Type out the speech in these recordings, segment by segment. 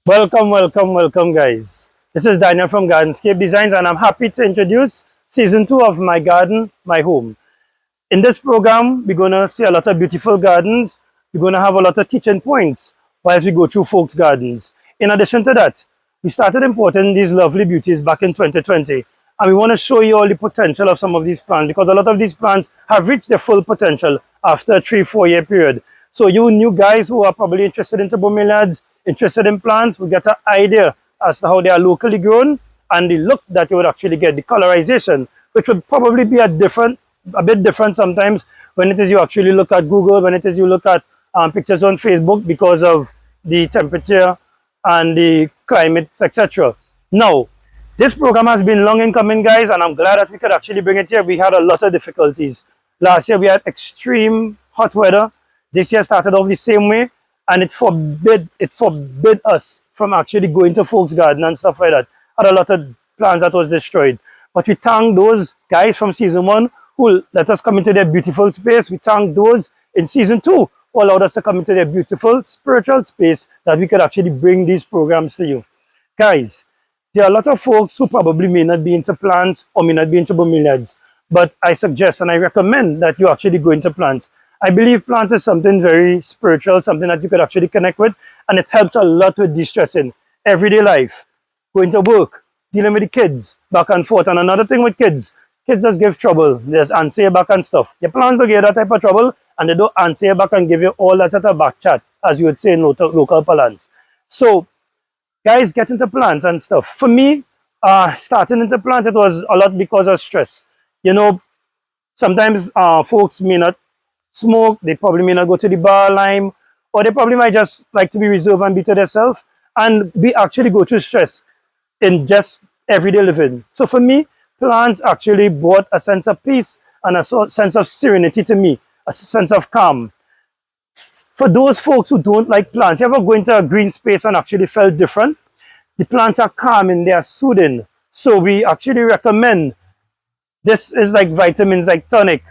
Welcome, guys. This is Daniel from Gardenscape Designs, and I'm happy to introduce season 2 of My Garden, My Home. In this program, we're going to see a lot of beautiful gardens. We're going to have a lot of teaching points whilst we go through folks' gardens. In addition to that, we started importing these lovely beauties back in 2020, and we want to show you all the potential of some of these plants because a lot of these plants have reached their full potential after a 3-4 year period. So you new guys who are probably interested into bromeliads, interested in plants, will get an idea as to how they are locally grown and the look that you would actually get, the colorization, which would probably be a bit different sometimes when it is you actually look at Google, when it is you look at pictures on Facebook because of the temperature and the climate, etc. Now, this program has been long in coming, guys, and I'm glad that we could actually bring it here. We had a lot of difficulties. Last year, we had extreme hot weather. This year started off the same way, and it forbid us from actually going to folks' garden and stuff like that. Had a lot of plants that was destroyed. But we thank those guys from season 1 who let us come into their beautiful space. We thank those in season 2 who allowed us to come into their beautiful spiritual space that we could actually bring these programs to you. Guys, there are a lot of folks who probably may not be into plants or may not be into bromeliads, but I suggest and I recommend that you actually go into plants. I believe plants is something very spiritual, something that you could actually connect with, and it helps a lot with de-stressing everyday life, going to work, dealing with the kids, back and forth. And another thing with kids just give trouble. There's answer you back and stuff. Your plants don't get that type of trouble, and they don't answer you back and give you all that sort of back chat, as you would say in local parlance. So, guys, get into plants and stuff. For me, starting into plants, it was a lot because of stress. You know, sometimes folks may not smoke, they probably may not go to the bar line, or they probably might just like to be reserved and be to themselves, and we actually go through stress in just everyday living. So for me, plants actually brought a sense of peace and a sense of serenity to me, a sense of calm. For those folks who don't like plants, you ever go into a green space and actually felt different? The plants are calming, they are soothing. So we actually recommend, this is like vitamins like tonic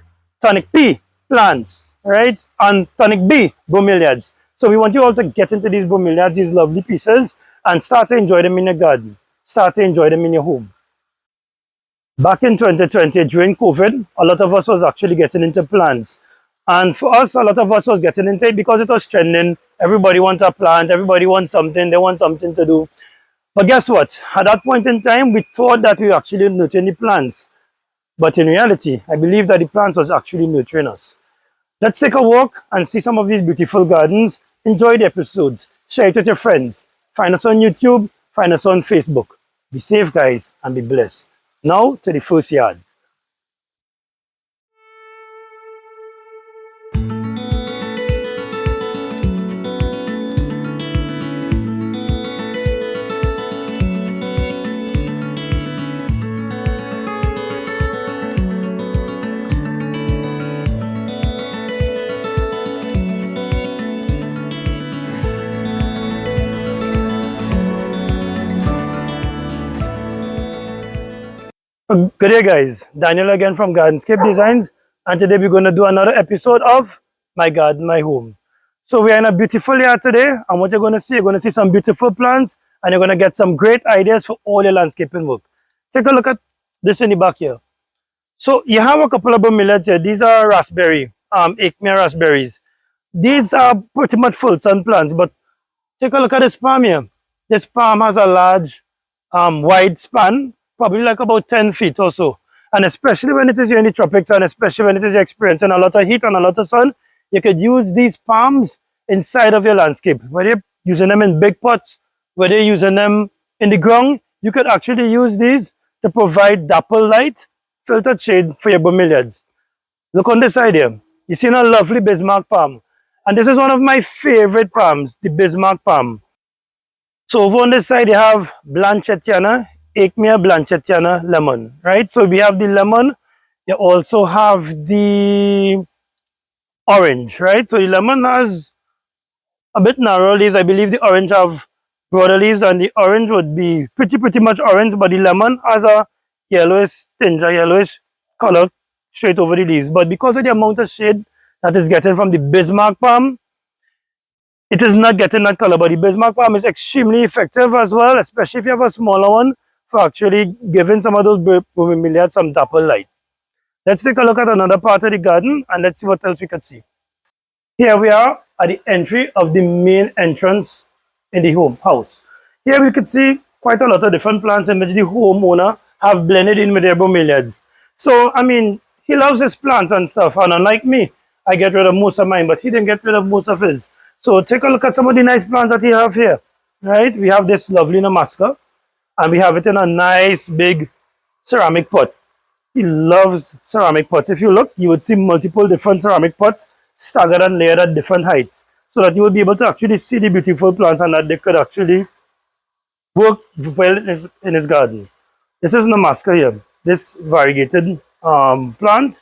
P plants, right? And tonic B bromeliads. So we want you all to get into these bromeliads, these lovely pieces, and start to enjoy them in your garden. Start to enjoy them in your home. Back in 2020, during COVID, a lot of us was actually getting into plants. And for us, a lot of us was getting into it because it was trending. Everybody wants a plant, everybody wants something, they want something to do. But guess what? At that point in time, we thought that we were actually nurturing the plants. But in reality, I believe that the plants was actually nurturing us. Let's take a walk and see some of these beautiful gardens. Enjoy the episodes. Share it with your friends. Find us on YouTube. Find us on Facebook. Be safe, guys, and be blessed. Now to the first yard. Good day, guys. Daniel again from Gardenscape Designs, and today we're going to do another episode of My Garden, My Home. So we're in a beautiful yard today, and what you're going to see some beautiful plants, and you're going to get some great ideas for all your landscaping work. Take a look at this in the back here. So you have a couple of bromeliads here. These are raspberry, acmea raspberries. These are pretty much full sun plants, but take a look at this palm here. This palm has a large, wide span, probably like about 10 feet or so. And especially when it is in the tropics, and especially when it is experiencing a lot of heat and a lot of sun, you could use these palms inside of your landscape. Whether you're using them in big pots, whether you're using them in the ground, you could actually use these to provide dapple light, filtered shade for your bromeliads. Look on this side here. You've seen a lovely Bismarck palm. And this is one of my favorite palms, the Bismarck palm. So over on this side, you have Blanchetiana, Acmea Blanchetiana lemon, right? So we have the lemon. You also have the orange, right? So the lemon has a bit narrow leaves. I believe the orange have broader leaves, and the orange would be pretty much orange, but the lemon has a yellowish tinge, a yellowish color straight over the leaves. But because of the amount of shade that is getting from the Bismarck palm, it is not getting that color, but the Bismarck palm is extremely effective as well, especially if you have a smaller one, for actually giving some of those bromeliads some dapple light. Let's take a look at another part of the garden and let's see what else we can see. Here we are at the entry of the main entrance in the house. Here we can see quite a lot of different plants in which the homeowner have blended in with their bromeliads. So, I mean, he loves his plants and stuff, and unlike me, I get rid of most of mine, but he didn't get rid of most of his. So take a look at some of the nice plants that he have here, right? We have this lovely namaska, and we have it in a nice big ceramic pot. He loves ceramic pots. If you look, you would see multiple different ceramic pots staggered and layered at different heights, so that you will be able to actually see the beautiful plants and that they could actually work well in his garden. This is namaska here. This variegated plant,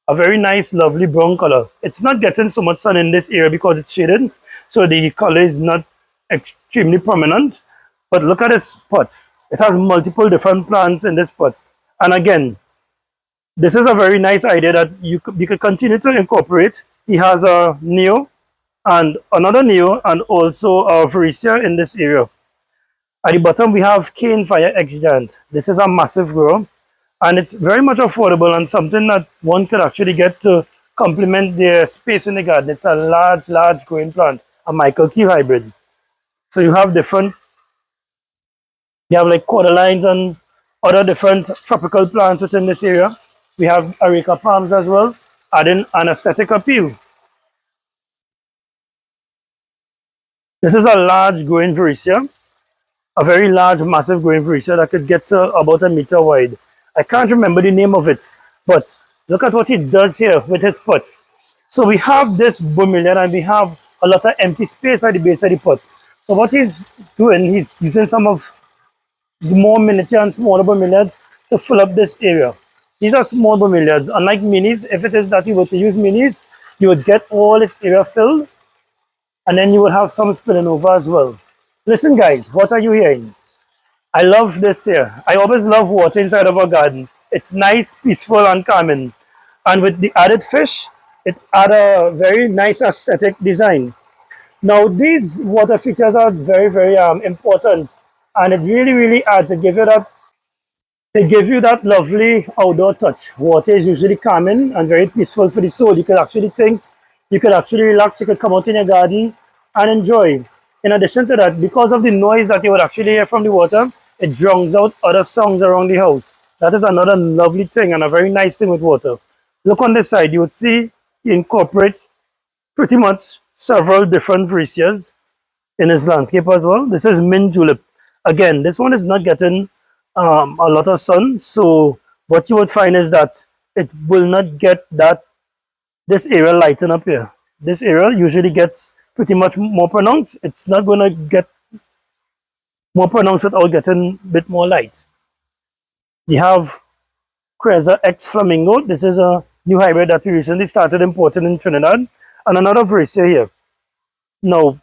a very nice, lovely brown color. It's not getting so much sun in this area because it's shaded, so the color is not extremely prominent. But look at this pot. It has multiple different plants in this pot. And again, this is a very nice idea that you could continue to incorporate. He has a neo and another neo and also a Varicea in this area. At the bottom, we have Cane Fire X Giant. This is a massive grower, and it's very much affordable and something that one could actually get to complement their space in the garden. It's a large growing plant, a Michael Key hybrid. So you have like cordyline and other different tropical plants within this area. We have areca palms as well, adding an aesthetic appeal. This is a large growing Varicea, a very large, massive growing Varicea that could get to about 1 meter wide. I can't remember the name of it, but look at what he does here with his pot. So we have this bromeliad and we have a lot of empty space at the base of the pot. So what he's doing, he's using some of his more miniature and smaller bromeliads to fill up this area. These are small bromeliads. Unlike minis, if it is that you were to use minis, you would get all this area filled and then you would have some spilling over as well. Listen guys, what are you hearing? I love this here. I always love water inside of a garden. It's nice, peaceful, and calming. And with the added fish, it adds a very nice aesthetic design. Now, these water features are very important, and it really adds. They give you that lovely outdoor touch. Water is usually calming and very peaceful for the soul. You can actually think, you can actually relax. You can come out in your garden and enjoy. In addition to that, because of the noise that you would actually hear from the water, it drowns out other sounds around the house. That is another lovely thing and a very nice thing with water. Look on this side, you would see he incorporate pretty much several different Variceas in his landscape as well. This is mint julep. Again, this one is not getting a lot of sun, so what you would find is that it will not get this area lighten up here. This area usually gets pretty much more pronounced. It's not going to get more pronounced without getting a bit more light. We have Creza X Flamingo. This is a new hybrid that we recently started importing in Trinidad. And another Varicea here. Now,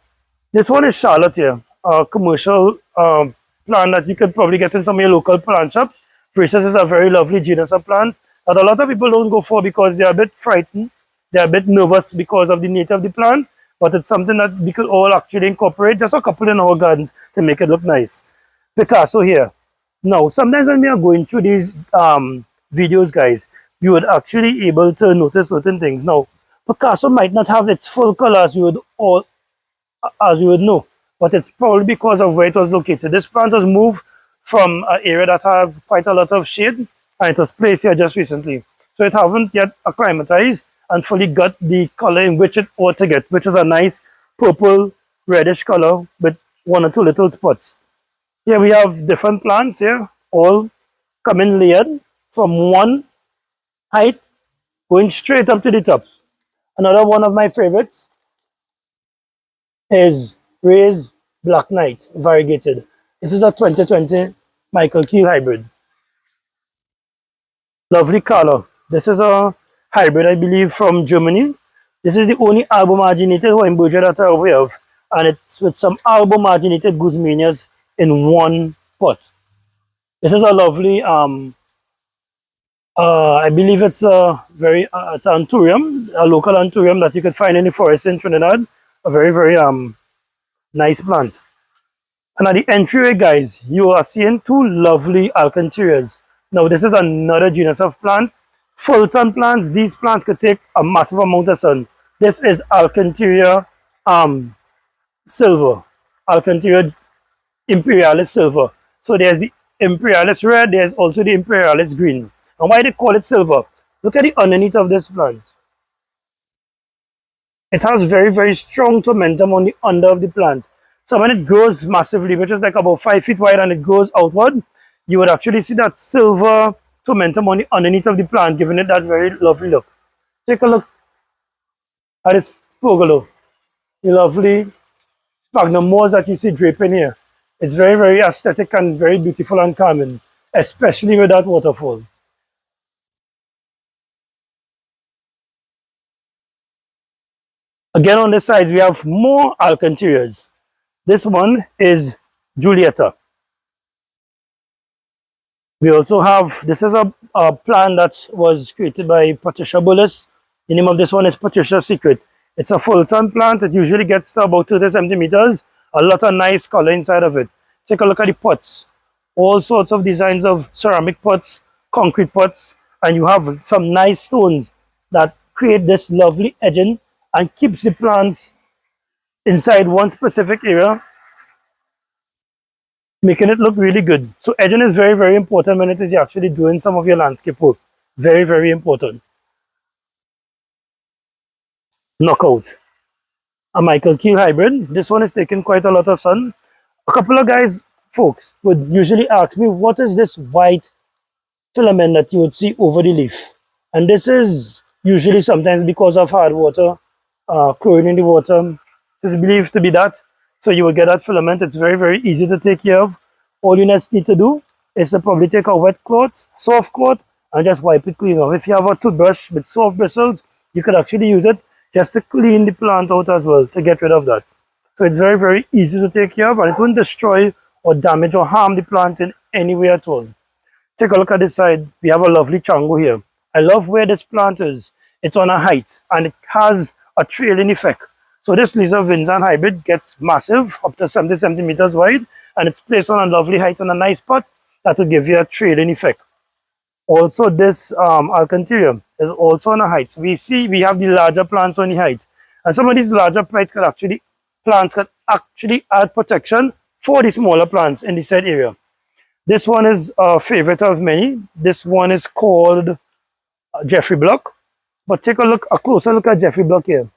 this one is Charlotte here, a commercial plant that you could probably get in some of your local plant shops. Variceas is a very lovely genus of plant that a lot of people don't go for because they're a bit frightened. They're a bit nervous because of the nature of the plant. But it's something that we could all actually incorporate, just a couple in our gardens to make it look nice. Picasso here. Now, sometimes when we are going through these videos, guys, you would actually able to notice certain things. Now, Picasso might not have its full color as you would know, but it's probably because of where it was located. This plant was moved from an area that have quite a lot of shade, and it was placed here just recently. So it haven't yet acclimatized and fully got the color in which it ought to get, which is a nice purple reddish color with 1 or 2 little spots. Here we have different plants here, all coming layered from one height going straight up to the top. Another one of my favorites is Ray's Black Knight variegated. This is a 2020 Michael Key hybrid. Lovely color. This is a hybrid, I believe, from Germany. This is the only albumarginated Weinberger that I'm aware of, and it's with some albumarginated guzmanias in one pot. This is a lovely, I believe it's a it's anthurium, a local anthurium that you could find in the forest in Trinidad. A very Nice plant. And at the entryway, guys, you are seeing two lovely alcantharias. Now, this is another genus of plant. Full sun plants, these plants could take a massive amount of sun. This is Alcantharia silver, Alcantharia imperialis silver. So there's the imperialis red, there's also the imperialis green. And why they call it silver? Look at the underneath of this plant. It has very, very strong momentum on the under of the plant. So when it grows massively, which is like about 5 feet wide and it grows outward, you would actually see that silver momentum on the underneath of the plant, giving it that very lovely look. Take a look at this pergola, the lovely sphagnum moss that you see draping here. It's very, very aesthetic and very beautiful and calming, especially with that waterfall. Again, on this side, we have more alcantharias. This one is Julieta. We also have, this is a plant that was created by Patricia Bullis. The name of this one is Patricia's Secret. It's a full sun plant. It usually gets to about 30 centimeters. A lot of nice color inside of it. Take a look at the pots. All sorts of designs of ceramic pots, concrete pots, and you have some nice stones that create this lovely edging and keeps the plants inside one specific area, making it look really good. So edging is very, very important when it is actually doing some of your landscape work. Very, very important. Knockout. A Michael Keel hybrid. This one is taking quite a lot of sun. A couple of folks would usually ask me, what is this white filament that you would see over the leaf? And this is usually sometimes because of hard water, chlorine in the water. It is believed to be that. So you will get that filament. It's very, very easy to take care of. All you need to do is to probably take a wet cloth, soft cloth, and just wipe it clean off. If you have a toothbrush with soft bristles, you could actually use it just to clean the plant out as well, to get rid of that. So it's very, very easy to take care of, and it won't destroy or damage or harm the plant in any way at all. Take a look at this side. We have a lovely chango here. I love where this plant is. It's on a height, and it has a trailing effect. So this Lisa Vincent hybrid gets massive, up to 70 centimeters wide, and it's placed on a lovely height on a nice pot that will give you a trailing effect. Also, this alcantharium is also on a height. So we have the larger plants on the height, and some of these larger plants could actually add protection for the smaller plants in the said area. This one is a favorite of many. This one is called Jeffrey Block. But take a closer look at Jeffrey Block here.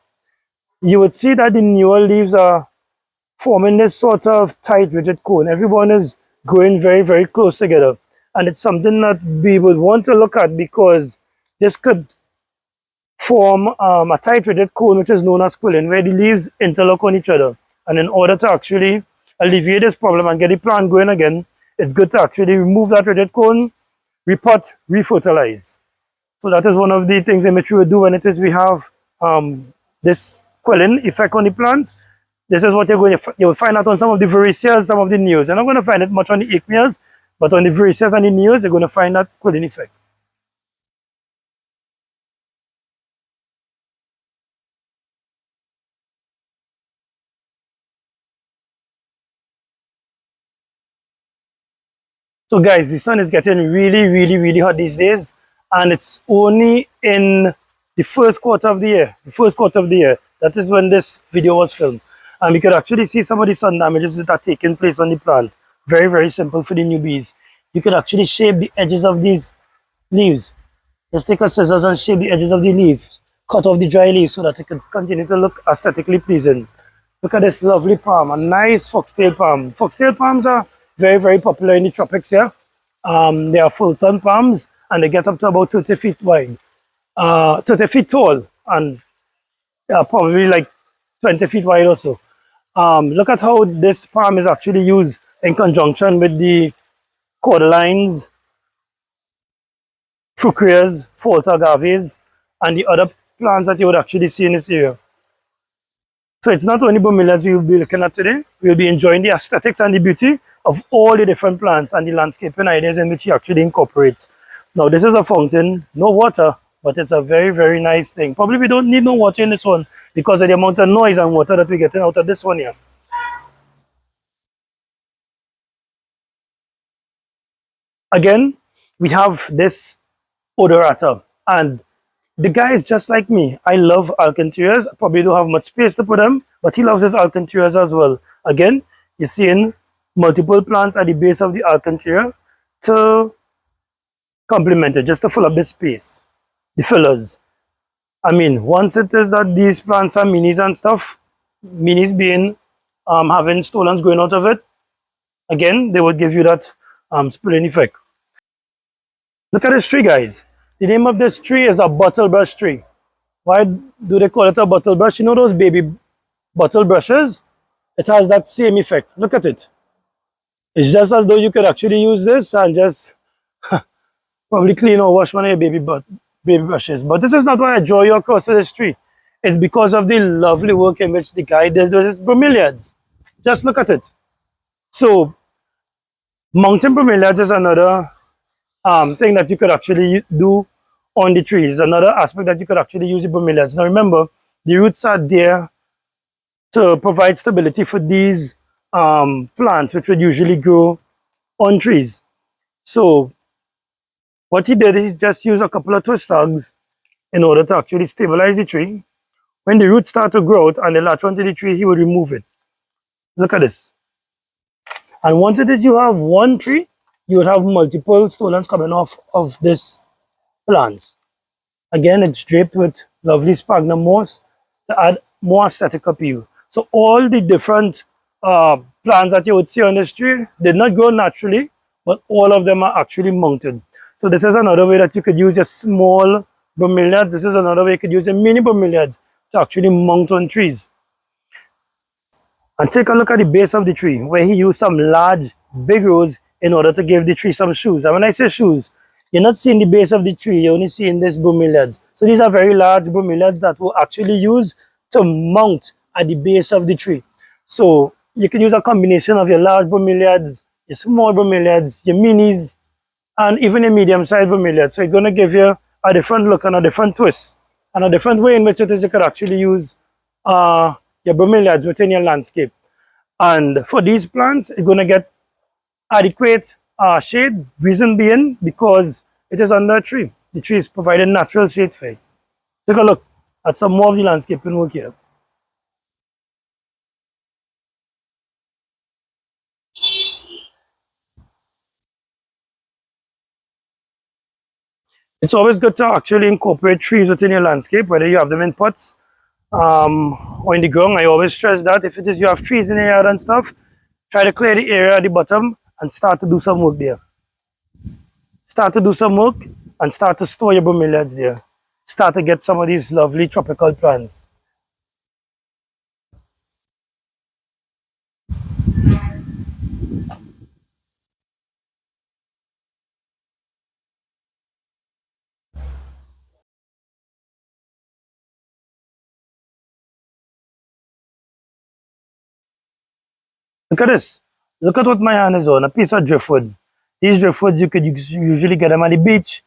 You would see that the newer leaves are forming this sort of tight, rigid cone. Everyone is growing very, very close together. And it's something that we would want to look at, because this could form a tight, rigid cone, which is known as quilling, where the leaves interlock on each other. And in order to actually alleviate this problem and get the plant growing again, it's good to actually remove that rigid cone, repot, refertilize. So that is one of the things in which we would do when it is we have this quilling effect on the plants. This is what you'll find out on some of the Veraceas, some of the neos. You're not going to find it much on the Ichneas, but on the Veraceas and the neos, you're going to find that quilling effect. So guys, the sun is getting really, really, really hot these days, and it's only in the first quarter of the year. That is when this video was filmed. And we could actually see some of the sun damages that are taking place on the plant. Very, very simple for the newbies. You could actually shape the edges of these leaves. Just take a scissors and shape the edges of the leaves. Cut off the dry leaves so that it can continue to look aesthetically pleasing. Look at this lovely palm, a nice foxtail palm. Foxtail palms are very, very popular in the tropics here. They are full sun palms, and they get up to about 30 feet wide, 30 feet tall, and probably like 20 feet wide also. Look at how this palm is actually used in conjunction with the cordylines, fuchsias, false agaves, and the other plants that you would actually see in this area. So it's not only bromeliads we will be looking at today. We will be enjoying the aesthetics and the beauty of all the different plants and the landscaping ideas in which he actually incorporates. Now this is a fountain, no water, but it's a very, very nice thing. Probably we don't need no water in this one because of the amount of noise and water that we're getting out of this one here. Again, we have this odorata, and the guy is just like me. I love alcantaras. I probably don't have much space to put them, but he loves his alcantaras as well. Again, you're seeing multiple plants at the base of the alcantara to complement it, just to fill up the space, the fillers. I mean, once it is that these plants are minis and stuff, minis being having stolons growing out of it, again, they would give you that spreading effect. Look at this tree, guys. The name of this tree is a bottle brush tree. Why do they call it a bottle brush? You know those baby bottle brushes? It has that same effect. Look at it. It's just as though you could actually use this and just probably clean or wash one of your baby brushes. But this is not why I draw you across to this tree. It's because of the lovely work in which the guy does with his bromeliads. Just look at it. So, mountain bromeliads is another thing that you could actually do on the trees. Another aspect that you could actually use the bromeliads. Now remember, the roots are there to provide stability for these plants, which would usually grow on trees. So what he did is just use a couple of twist tags in order to actually stabilize the tree. When the roots start to grow out and they latch onto the tree, he would remove it. Look at this. And once it is you have one tree, you would have multiple stolons coming off of this plant. Again, it's draped with lovely sphagnum moss to add more aesthetic appeal. So all the different plants that you would see on this tree did not grow naturally, but all of them are actually mounted. So this is another way that you could use a small bromeliads. This is another way you could use a mini bromeliads to actually mount on trees. And take a look at the base of the tree, where he used some large, big rows in order to give the tree some shoes. And when I say shoes, you're not seeing the base of the tree, you're only seeing this bromeliads. So these are very large bromeliads that will actually use to mount at the base of the tree. So you can use a combination of your large bromeliads, your small bromeliads, your minis, and even your medium-sized bromeliads. So it's going to give you a different look and a different twist, and a different way in which it is you could actually use your bromeliads within your landscape. And for these plants, it's going to get adequate shade, reason being because it is under a tree. The tree is providing natural shade for it. Take a look at some more of the landscaping work here. It's always good to actually incorporate trees within your landscape, whether you have them in pots or in the ground. I always stress that if it is you have trees in the yard and stuff, try to clear the area at the bottom and start to do some work there. Start to do some work and start to store your bromeliads there. Start to get some of these lovely tropical plants. Look at this. Look at what my hand is on, a piece of driftwood. These driftwoods, you could usually get them at the beach.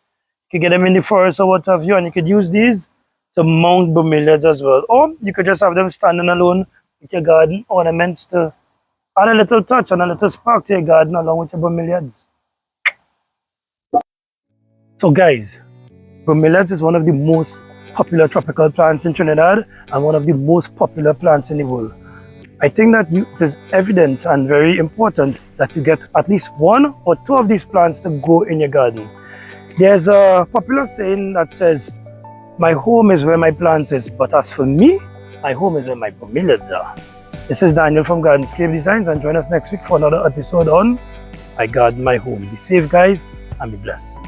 You could get them in the forest or what have you, and you could use these to mount bromeliads as well. Or you could just have them standing alone with your garden ornaments to add a little touch and a little spark to your garden along with your bromeliads. So guys, bromeliads is one of the most popular tropical plants in Trinidad and one of the most popular plants in the world. I think that it is evident and very important that you get at least one or two of these plants to grow in your garden. There's a popular saying that says, my home is where my plants is, but as for me, my home is where my bromeliads are. This is Daniel from Gardenscape Designs, and join us next week for another episode on I Garden My Home. Be safe, guys, and be blessed.